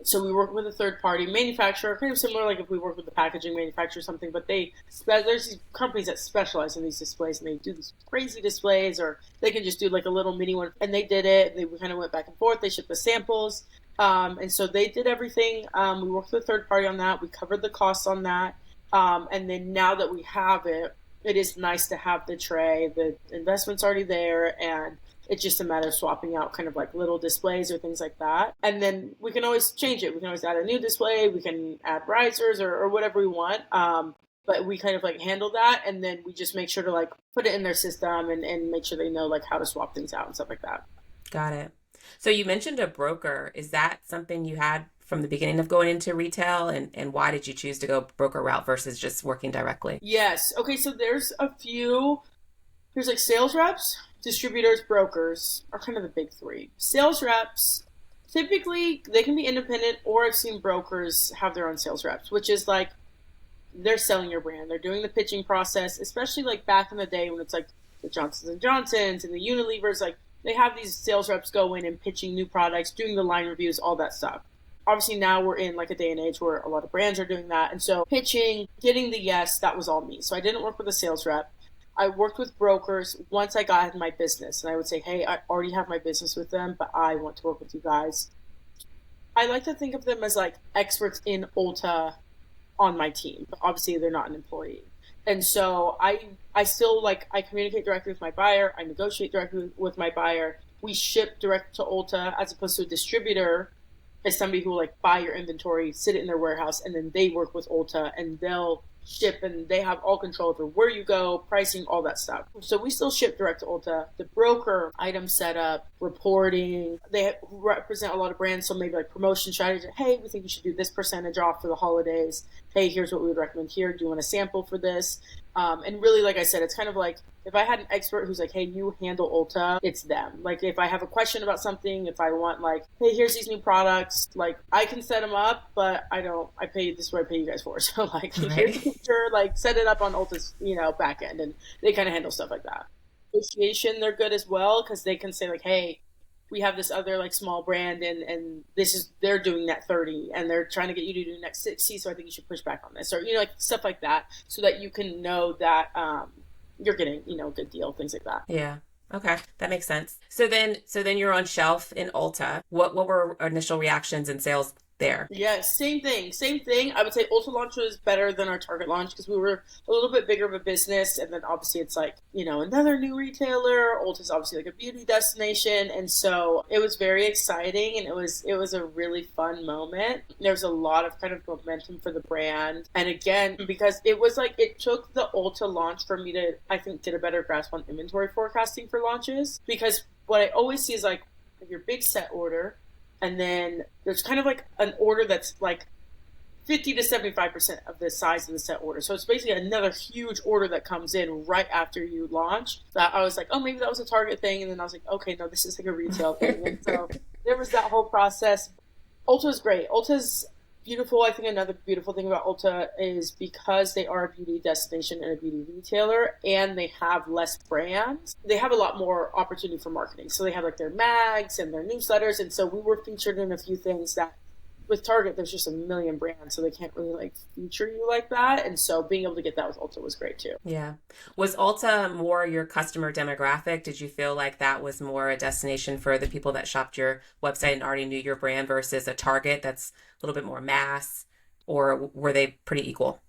So we work with a third party manufacturer, kind of similar like if we work with the packaging manufacturer or something. But there's these companies that specialize in these displays, and they do these crazy displays, or they can just do like a little mini one. And they did it. They kind of went back and forth. They shipped the samples, and so they did everything. We worked with a third party on that. We covered the costs on that, and then now that we have it, it is nice to have the tray. The investment's already there, and it's just a matter of swapping out kind of like little displays or things like that. And then we can always change it. We can always add a new display. We can add risers or whatever we want. But we kind of like handle that. And then we just make sure to like put it in their system and make sure they know like how to swap things out and stuff like that. Got it. So, you mentioned a broker. Is that something you had from the beginning of going into retail? And why did you choose to go broker route versus just working directly? Yes. Okay. So there's like sales reps, distributors, brokers are kind of the big three. Sales reps, typically they can be independent, or I've seen brokers have their own sales reps, which is like they're selling your brand. They're doing the pitching process, especially like back in the day when it's like the Johnsons and Johnsons and the Unilevers, like they have these sales reps go in and pitching new products, doing the line reviews, all that stuff. Obviously now we're in like a day and age where a lot of brands are doing that. And so pitching, getting the yes, that was all me. So I didn't work with a sales rep. I worked with brokers once I got my business, and I would say, hey, I already have my business with them, but I want to work with you guys. I like to think of them as like experts in Ulta on my team, but obviously they're not an employee. And so I still like, I communicate directly with my buyer. I negotiate directly with my buyer. We ship direct to Ulta as opposed to a distributor as somebody who will like buy your inventory, sit it in their warehouse, and then they work with Ulta and they'll ship, and they have all control over where you go, pricing, all that stuff. So we still ship direct to Ulta. The broker, item setup, reporting, they represent a lot of brands. So maybe like promotion strategy. Hey, we think you should do this percentage off for the holidays. Hey, here's what we would recommend here. Do you want a sample for this? And really, like I said, it's kind of like if I had an expert who's like, hey, you handle Ulta, it's them. Like if I have a question about something, if I want like, hey, here's these new products, like I can set them up, but I pay, this is what I pay you guys for. So like, here's the picture, like set it up on Ulta's, back end, and they kind of handle stuff like that. Negotiation, they're good as well because they can say like, hey, we have this other like small brand and they're doing net 30 and they're trying to get you to do net 60, so I think you should push back on this, or like stuff like that, so that you can know that you're getting a good deal, things like that. Yeah. Okay, that makes sense. So then you're on shelf in Ulta. What were initial reactions and sales there? Yes, same thing. Same thing. I would say Ulta launch was better than our Target launch because we were a little bit bigger of a business. And then obviously it's like, another new retailer. Ulta's obviously like a beauty destination. And so it was very exciting and it was a really fun moment. There's a lot of kind of momentum for the brand. And again, because it was like it took the Ulta launch for me to, I think, get a better grasp on inventory forecasting for launches. Because what I always see is like your big set order and then there's kind of like an order that's like 50 to 75% of the size of the set order. So it's basically another huge order that comes in right after you launch. That I was like, oh, maybe that was a Target thing. And then I was like, okay, no, this is like a retail thing. And so there was that whole process. Ulta's great. Ulta's beautiful. I think another beautiful thing about Ulta is because they are a beauty destination and a beauty retailer and they have less brands, they have a lot more opportunity for marketing. So they have like their mags and their newsletters. And so we were featured in a few things that with Target, there's just a million brands, so they can't really like feature you like that. And so being able to get that with Ulta was great too. Yeah. Was Ulta more your customer demographic? Did you feel like that was more a destination for the people that shopped your website and already knew your brand versus a Target that's a little bit more mass? Or were they pretty equal?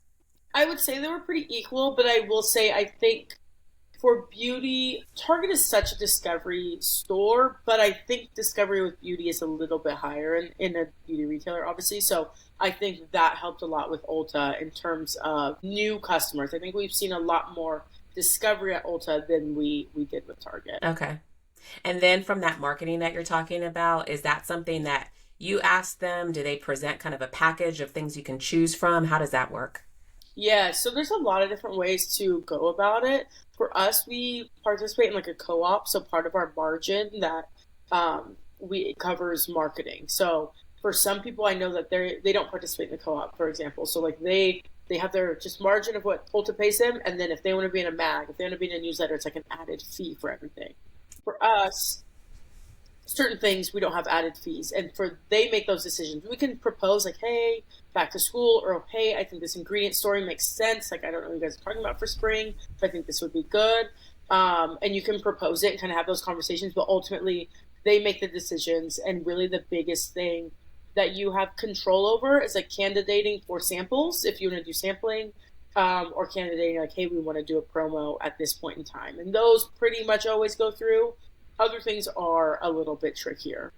I would say they were pretty equal, but I will say I think for beauty, Target is such a discovery store, but I think discovery with beauty is a little bit higher in a beauty retailer, obviously. So I think that helped a lot with Ulta in terms of new customers. I think we've seen a lot more discovery at Ulta than we did with Target. Okay. And then from that marketing that you're talking about, is that something that you ask them? Do they present kind of a package of things you can choose from? How does that work? Yeah, so there's a lot of different ways to go about it. For us, we participate in like a co-op, so part of our margin that we it covers marketing. So for some people, I know that they don't participate in the co-op, for example. So like they have their just margin of what Ulta pays them, and then if they want to be in a mag, if they want to be in a newsletter, it's like an added fee for everything. For us, certain things we don't have added fees and for they make those decisions. We can propose like, hey, back to school, or hey, I think this ingredient story makes sense, like I don't know what you guys are talking about for spring, but I think this would be good. And you can propose it and kind of have those conversations, but ultimately they make the decisions. And really the biggest thing that you have control over is like candidating for samples if you want to do sampling, or candidating like, hey, we want to do a promo at this point in time, and those pretty much always go through. Other things are a little bit trickier.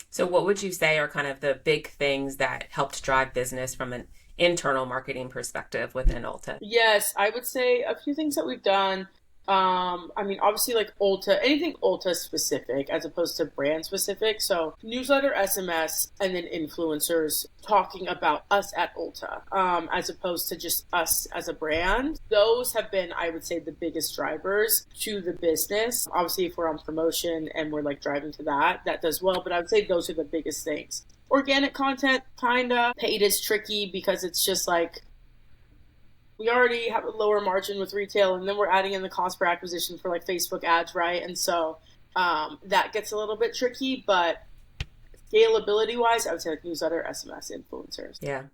So, what would you say are kind of the big things that helped drive business from an internal marketing perspective within Ulta? Yes, I would say a few things that we've done. I mean, obviously, like Ulta, anything Ulta specific as opposed to brand specific. So, newsletter, SMS, and then influencers talking about us at Ulta, as opposed to just us as a brand. Those have been, I would say, the biggest drivers to the business. Obviously, if we're on promotion and we're like driving to that, that does well. But I would say those are the biggest things. Organic content, kinda. Paid is tricky because it's just like we already have a lower margin with retail, and then we're adding in the cost per acquisition for like Facebook ads, right? And so that gets a little bit tricky, but scalability wise, I would say like newsletter, SMS, influencers. Yeah.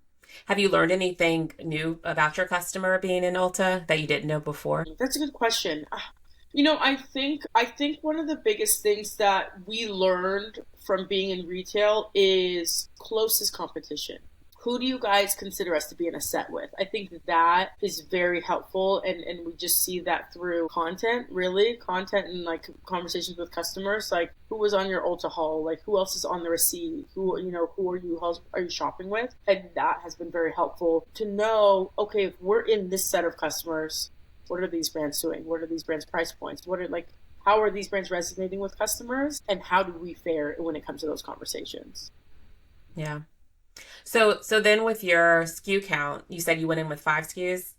Have you learned anything new about your customer being in Ulta that you didn't know before? That's a good question. I think one of the biggest things that we learned from being in retail is closest competition. Who do you guys consider us to be in a set with? I think that is very helpful, and we just see that through content, really. Content and like conversations with customers, like who was on your Ulta haul, like who else is on the receipt, who are you shopping with? And that has been very helpful to know, okay, if we're in this set of customers, what are these brands doing? What are these brands' price points? What are like how are these brands resonating with customers, and how do we fare when it comes to those conversations? Yeah. So then with your SKU count, you said you went in with 5 SKUs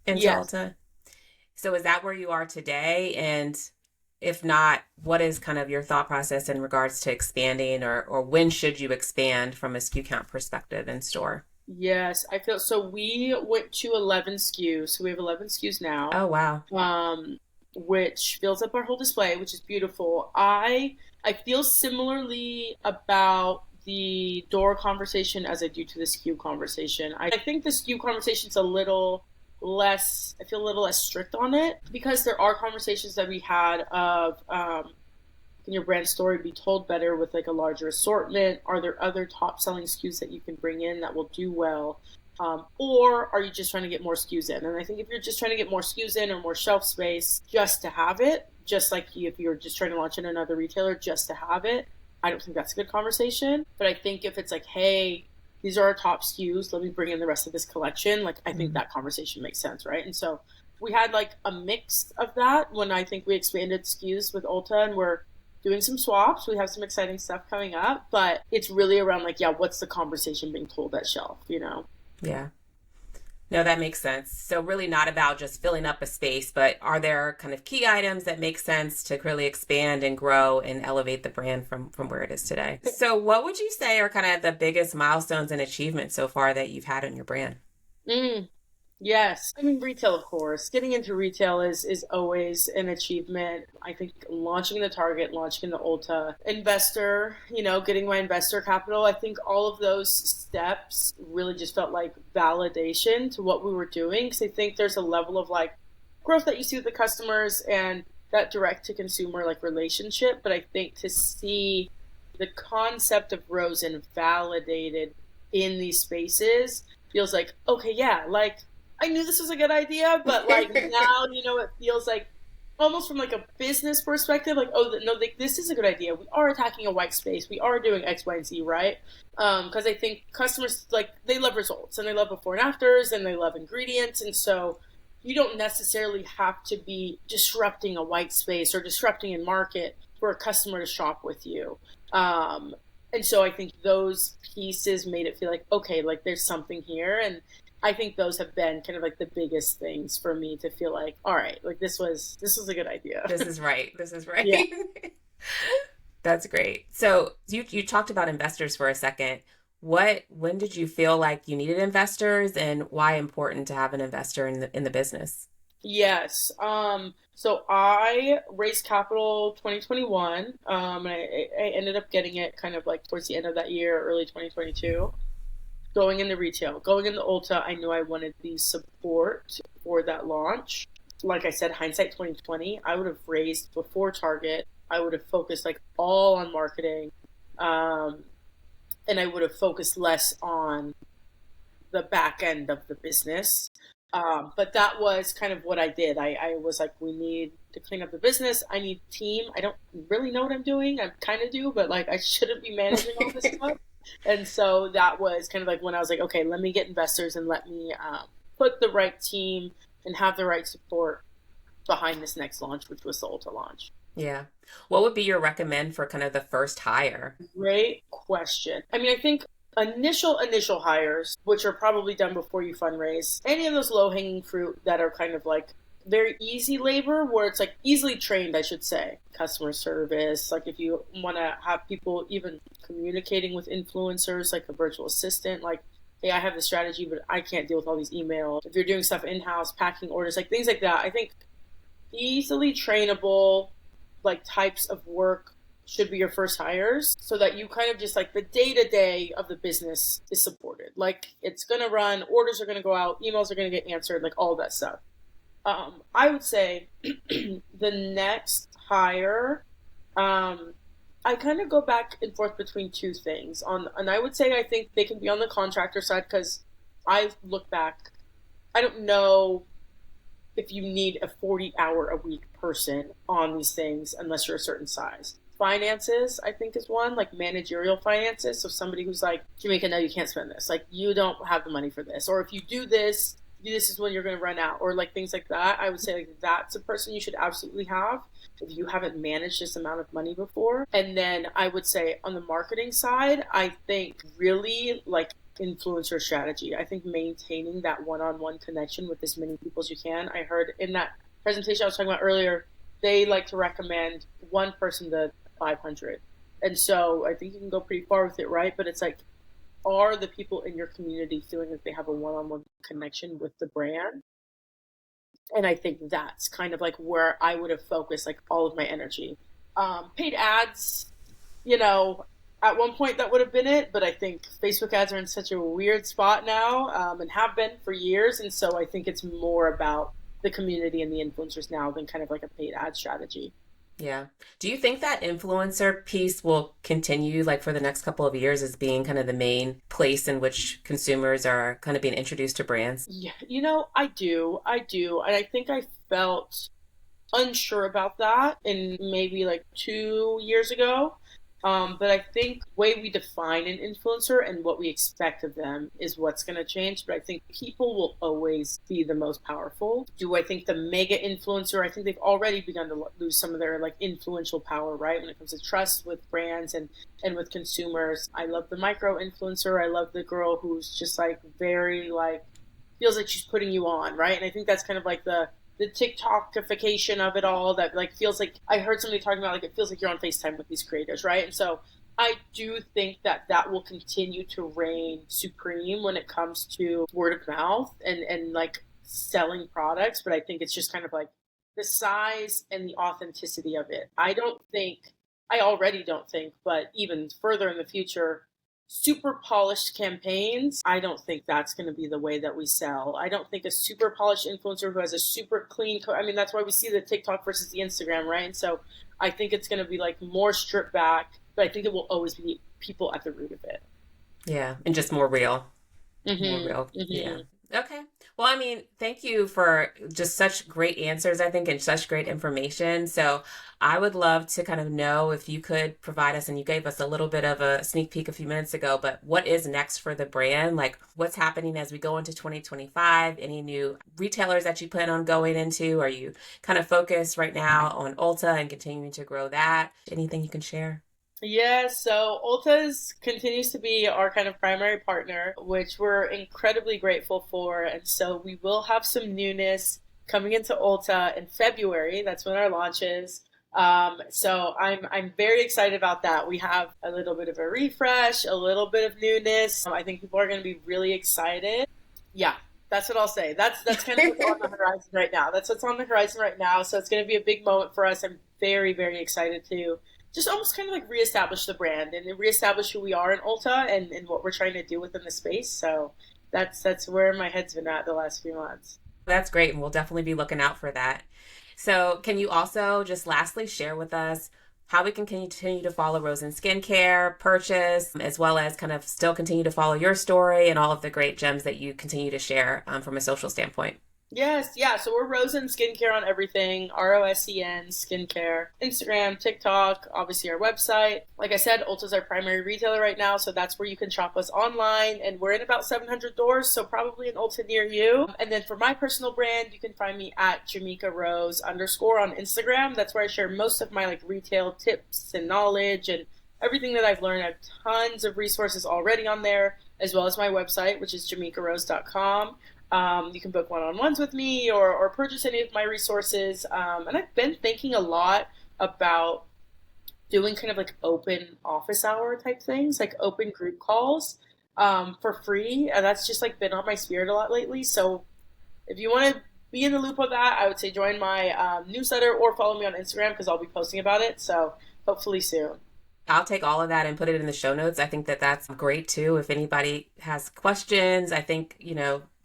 into Yes. Ulta. So is that where you are today? And if not, what is kind of your thought process in regards to expanding, or when should you expand from a SKU count perspective in store? Yes, I feel so. We went to 11 SKUs, so we have 11 SKUs now, Oh, wow. which fills up our whole display, which is beautiful. I feel similarly about the door conversation as I do to the SKU conversation. I think the SKU conversation's a little. less, I feel a little less strict on it because there are conversations that we had of, can your brand story be told better with like a larger assortment? Are there other top selling SKUs that you can bring in that will do well? Or are you just trying to get more SKUs in? And I think if you're just trying to get more SKUs in or more shelf space just to have it, just like if you're just trying to launch in another retailer just to have it, I don't think that's a good conversation. But I think if it's like, hey, these are our top SKUs, let me bring in the rest of this collection, like I think Mm. that conversation makes sense, right? And so we had like a mix of that when I think we expanded SKUs with Ulta, and we're doing some swaps. We have some exciting stuff coming up, but it's really around like, yeah, what's the conversation being told at shelf, you know? Yeah. No, that makes sense. So really not about just filling up a space, but are there kind of key items that make sense to really expand and grow and elevate the brand from where it is today? So what would you say are kind of the biggest milestones and achievements so far that you've had in your brand? Mm, yes. I mean, retail, of course. Getting into retail is always an achievement. I think launching the Target, launching the Ulta, investor, getting my investor capital, I think all of those steps really just felt like validation to what we were doing. Because I think there's a level of like growth that you see with the customers and that direct to consumer like relationship. But I think to see the concept of Rosen validated in these spaces feels like, okay, yeah, like I knew this was a good idea, but like now, it feels like almost from like a business perspective, like, oh, no, like, this is a good idea. We are attacking a white space. We are doing X, Y, and Z, right? Because I think customers, like, they love results and they love before and afters and they love ingredients. And so you don't necessarily have to be disrupting a white space or disrupting a market for a customer to shop with you. And so I think those pieces made it feel like, okay, like there's something here. And I think those have been kind of like the biggest things for me to feel like, all right, like this was a good idea. This is right. This is right. Yeah. That's great. So you talked about investors for a second. When did you feel like you needed investors and why important to have an investor in the business? Yes. So I raised capital 2021. And I ended up getting it kind of like towards the end of that year, early 2022. Going into retail, going into Ulta, I knew I wanted the support for that launch. Like I said, hindsight 2020, I would have raised before Target. I would have focused like all on marketing, um, and I would have focused less on the back end of the business. But that was kind of what I did. I was like, we need to clean up the business. I need team. I don't really know what I'm doing. I kind of do, but like I shouldn't be managing all this stuff. And so that was kind of like when I was like, okay, let me get investors and let me put the right team and have the right support behind this next launch, which was the Ulta launch. Yeah. What would be your recommend for kind of the first hire? Great question. I mean, I think initial hires, which are probably done before you fundraise, any of those low hanging fruit that are kind of like very easy labor, where it's like easily trained, I should say. Customer service, like if you want to have people even communicating with influencers, like a virtual assistant, like, hey, I have the strategy, but I can't deal with all these emails. If you're doing stuff in house, packing orders, like things like that, I think easily trainable like types of work should be your first hires so that you kind of just like the day to day of the business is supported. Like it's going to run, orders are going to go out, emails are going to get answered, like all that stuff. I would say the next hire, I kind of go back and forth between two things and I would say I think they can be on the contractor side because I look back, I don't know if you need a 40-hour a week person on these things unless you're a certain size. Finances, I think, is one, like managerial finances. So somebody who's like, Jamaica, no, you can't spend this. Like, you don't have the money for this. Or if you do this, this is when you're going to run out. Or like things like that. I would say like that's a person you should absolutely have if you haven't managed this amount of money before. And then I would say on the marketing side, I think really like influencer strategy. I think maintaining that one-on-one connection with as many people as you can. I heard in that presentation I was talking about earlier, they like to recommend one person to 500. And so I think you can go pretty far with it, right? But it's like, are the people in your community feeling like they have a one-on-one connection with the brand? And I think that's kind of like where I would have focused like all of my energy. Paid ads, you know, at one point that would have been it, but I think Facebook ads are in such a weird spot now, and have been for years. And so I think it's more about the community and the influencers now than kind of like a paid ad strategy. Yeah. Do you think that influencer piece will continue like for the next couple of years as being kind of the main place in which consumers are kind of being introduced to brands? Yeah, I do. I do. And I think I felt unsure about that in maybe like 2 years ago. But I think the way we define an influencer and what we expect of them is what's going to change. But I think people will always be the most powerful. Do I think the mega influencer? I think they've already begun to lose some of their like influential power, right? When it comes to trust with brands and with consumers. I love the micro influencer. I love the girl who's just like very like feels like she's putting you on, right? And I think that's kind of like the TikTokification of it all that like feels like I heard somebody talking about like it feels like you're on FaceTime with these creators, right? And so I do think that that will continue to reign supreme when it comes to word of mouth and like selling products, but I think it's just kind of like the size and the authenticity of it. I already don't think, but even further in the future, super polished campaigns, I don't think that's going to be the way that we sell. I don't think a super polished influencer who has a super clean I mean, that's why we see the TikTok versus the Instagram, right? And so I think it's going to be like more stripped back, but I think it will always be people at the root of it. Yeah. And just more real. More Mm-hmm. real. Yeah. Mm-hmm. Okay. Well, I mean, thank you for just such great answers, I think, and such great information. So I would love to kind of know if you could provide us, and you gave us a little bit of a sneak peek a few minutes ago, but what is next for the brand? Like what's happening as we go into 2025? Any new retailers that you plan on going into? Are you kind of focused right now on Ulta and continuing to grow that? Anything you can share? Yeah, so Ulta's continues to be our kind of primary partner, which we're incredibly grateful for. And so we will have some newness coming into Ulta in February. That's when our launch is. So I'm very excited about that. We have a little bit of a refresh, a little bit of newness. I think people are going to be really excited. Yeah, that's what I'll say. That's kind of what's on the horizon right now. That's what's on the horizon right now. So it's going to be a big moment for us. I'm very, very excited to just almost kind of like reestablish the brand and reestablish who we are in Ulta and what we're trying to do within the space. So that's where my head's been at the last few months. That's great, and we'll definitely be looking out for that. So, can you also just lastly share with us how we can continue to follow Rosen Skincare, purchase, as well as kind of still continue to follow your story and all of the great gems that you continue to share from a social standpoint? Yes, yeah. So we're Rosen Skincare on everything. ROSEN Skincare. Instagram, TikTok, obviously our website. Like I said, Ulta's our primary retailer right now, so that's where you can shop us online. And we're in about 700 doors, so probably an Ulta near you. And then for my personal brand, you can find me at Jamika Rose _ on Instagram. That's where I share most of my like retail tips and knowledge and everything that I've learned. I have tons of resources already on there, as well as my website, which is jamikarose.com. You can book one-on-ones with me or purchase any of my resources. And I've been thinking a lot about doing kind of like open office hour type things, like open group calls for free. And that's just like been on my spirit a lot lately. So if you want to be in the loop of that, I would say join my newsletter or follow me on Instagram because I'll be posting about it. So hopefully soon. I'll take all of that and put it in the show notes. I think that that's great too. If anybody has questions, I think,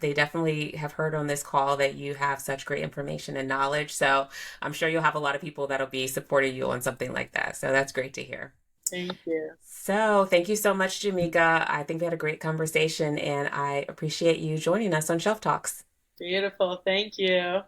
they definitely have heard on this call that you have such great information and knowledge. So I'm sure you'll have a lot of people that'll be supporting you on something like that. So that's great to hear. Thank you. So thank you so much, Jamika. I think we had a great conversation and I appreciate you joining us on Shelf Talks. Beautiful. Thank you.